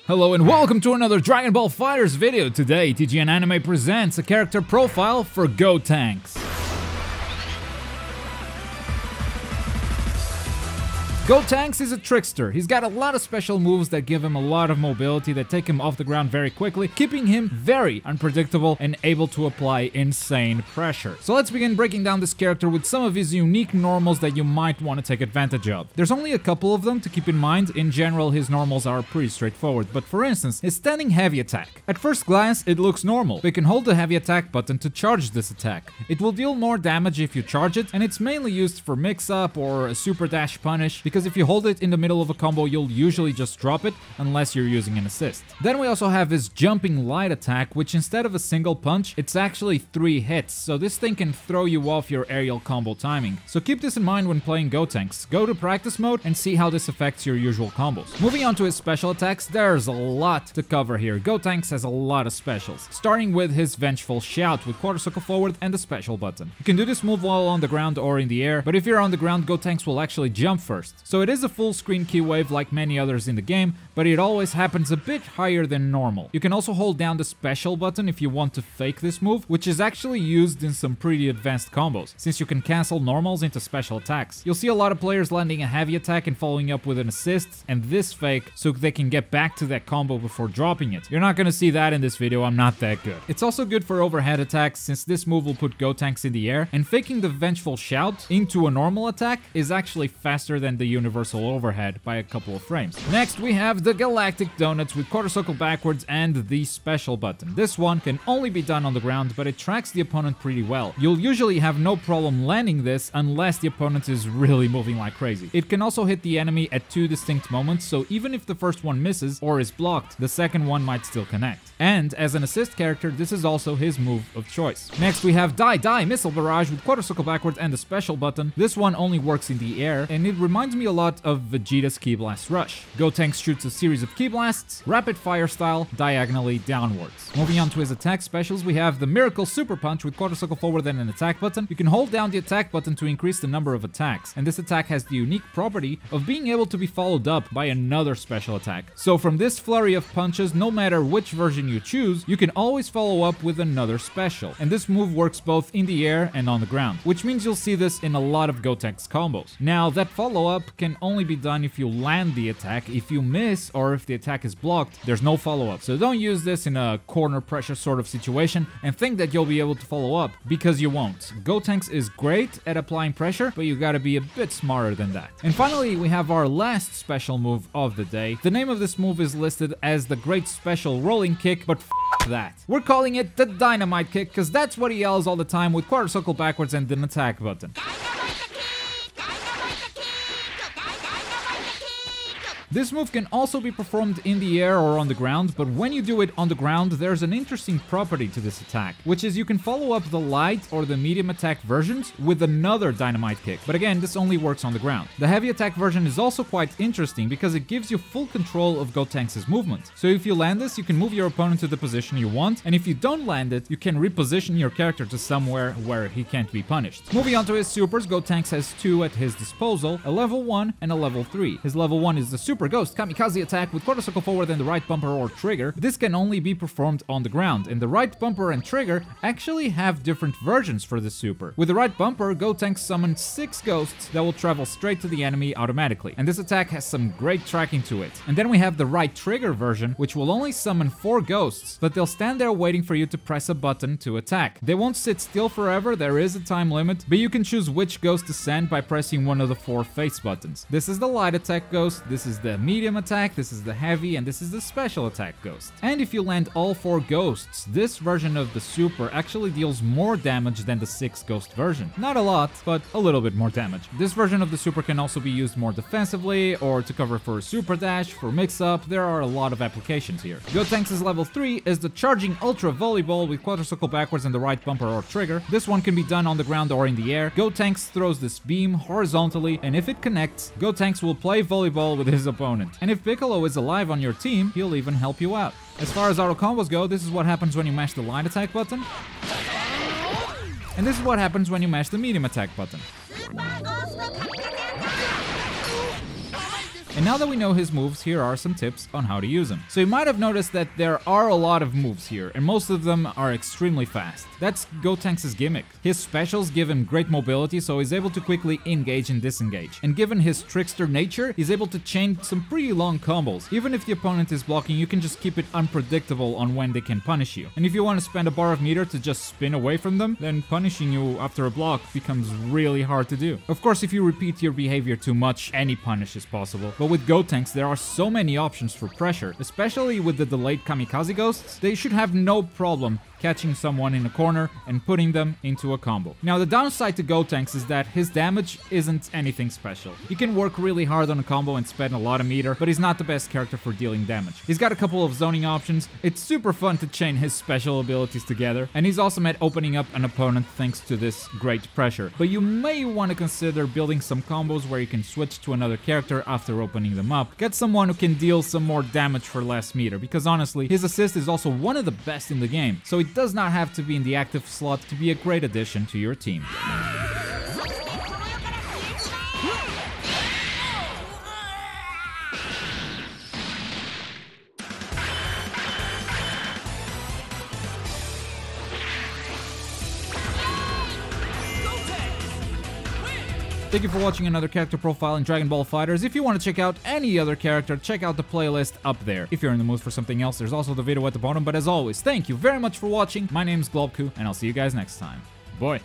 Hello and welcome to another Dragon Ball FighterZ video. Today, TGN Anime presents a character profile for Gotenks. Gotenks is a trickster. He's got a lot of special moves that give him a lot of mobility that take him off the ground very quickly, keeping him very unpredictable and able to apply insane pressure. So let's begin breaking down this character with some of his unique normals that you might want to take advantage of. There's only a couple of them to keep in mind. In general, his normals are pretty straightforward, but for instance, his standing heavy attack. At first glance, it looks normal. We can hold the heavy attack button to charge this attack. It will deal more damage if you charge it, and it's mainly used for mix-up or a super dash punish, because if you hold it in the middle of a combo, you'll usually just drop it unless you're using an assist. Then we also have his jumping light attack, which instead of a single punch, it's actually 3 hits, so this thing can throw you off your aerial combo timing. So keep this in mind when playing Gotenks. Go to practice mode and see how this affects your usual combos. Moving on to his special attacks, there's a lot to cover here. Gotenks has a lot of specials, starting with his Vengeful Shout with quarter circle forward and the special button. You can do this move while on the ground or in the air, but if you're on the ground, Gotenks will actually jump first. So it is a full screen key wave like many others in the game, but it always happens a bit higher than normal. You can also hold down the special button if you want to fake this move, which is actually used in some pretty advanced combos, since you can cancel normals into special attacks. You'll see a lot of players landing a heavy attack and following up with an assist and this fake so they can get back to that combo before dropping it. You're not gonna see that in this video, I'm not that good. It's also good for overhead attacks, since this move will put Gotenks in the air, and faking the Vengeful Shout into a normal attack is actually faster than the universal overhead by a couple of frames. Next, we have the Galactic Donuts with quarter circle backwards and the special button. This one can only be done on the ground, but it tracks the opponent pretty well. You'll usually have no problem landing this unless the opponent is really moving like crazy. It can also hit the enemy at 2 distinct moments, so even if the first one misses or is blocked, the second one might still connect. And as an assist character, this is also his move of choice. Next, we have Die Missile Barrage with quarter circle backwards and the special button. This one only works in the air, and it reminds me a lot of Vegeta's Ki Blast Rush. Gotenks shoots a series of Ki Blasts, rapid fire style, diagonally downwards. Moving on to his attack specials, we have the Miracle Super Punch with quarter circle forward and an attack button. You can hold down the attack button to increase the number of attacks, and this attack has the unique property of being able to be followed up by another special attack. So from this flurry of punches, no matter which version you choose, you can always follow up with another special. And this move works both in the air and on the ground, which means you'll see this in a lot of Gotenks combos. Now, that follow-up can only be done if you land the attack. If you miss or if the attack is blocked, there's no follow-up. So don't use this in a corner pressure sort of situation and think that you'll be able to follow up, because you won't. Gotenks is great at applying pressure, but you gotta be a bit smarter than that. And finally, we have our last special move of the day. The name of this move is listed as the Great Special Rolling Kick, but that. We're calling it the Dynamite Kick because that's what he yells all the time with quarter circle backwards and an attack button. This move can also be performed in the air or on the ground, but when you do it on the ground, there's an interesting property to this attack, which is you can follow up the light or the medium attack versions with another Dynamite Kick. But again, this only works on the ground. The heavy attack version is also quite interesting because it gives you full control of Gotenks' movement. So if you land this, you can move your opponent to the position you want, and if you don't land it, you can reposition your character to somewhere where he can't be punished. Moving on to his supers, Gotenks has 2 at his disposal, a level 1 and a level 3. His level 1 is the Super Ghost Kamikaze attack with quarter circle forward and the right bumper or trigger. This can only be performed on the ground, and the right bumper and trigger actually have different versions for the super. With the right bumper, Gotenks summons 6 ghosts that will travel straight to the enemy automatically, and this attack has some great tracking to it. And then we have the right trigger version, which will only summon 4 ghosts, but they'll stand there waiting for you to press a button to attack. They won't sit still forever, there is a time limit, but you can choose which ghost to send by pressing one of the 4 face buttons. This is the light attack ghost, this is the medium attack, this is the heavy, and this is the special attack ghost. And if you land all 4 ghosts, this version of the super actually deals more damage than the 6 ghost version. Not a lot, but a little bit more damage. This version of the super can also be used more defensively, or to cover for a super dash, for mix-up. There are a lot of applications here. Gotenks' level 3 is the Charging Ultra Volleyball with quarter circle backwards and the right bumper or trigger. This one can be done on the ground or in the air. Gotenks throws this beam horizontally, and if it connects, Gotenks will play volleyball with his opponent. And if Piccolo is alive on your team, he'll even help you out. As far as auto combos go, this is what happens when you mash the light attack button. And this is what happens when you mash the medium attack button. And now that we know his moves, here are some tips on how to use them. So you might have noticed that there are a lot of moves here, and most of them are extremely fast. That's Gotenks' gimmick. His specials give him great mobility, so he's able to quickly engage and disengage. And given his trickster nature, he's able to chain some pretty long combos. Even if the opponent is blocking, you can just keep it unpredictable on when they can punish you. And if you want to spend a bar of meter to just spin away from them, then punishing you after a block becomes really hard to do. Of course, if you repeat your behavior too much, any punish is possible. But with Gotenks, there are so many options for pressure, especially with the delayed kamikaze ghosts. They should have no problem catching someone in a corner and putting them into a combo. Now, the downside to Gotenks is that his damage isn't anything special. You can work really hard on a combo and spend a lot of meter, but he's not the best character for dealing damage. He's got a couple of zoning options, it's super fun to chain his special abilities together, and he's awesome at opening up an opponent thanks to this great pressure. But you may want to consider building some combos where you can switch to another character after opening them up. Get someone who can deal some more damage for less meter, because honestly, his assist is also one of the best in the game, so it does not have to be in the active slot to be a great addition to your team. Thank you for watching another character profile in Dragon Ball FighterZ. If you want to check out any other character, check out the playlist up there. If you're in the mood for something else, there's also the video at the bottom. But as always, thank you very much for watching. My name is Globku, and I'll see you guys next time. Bye.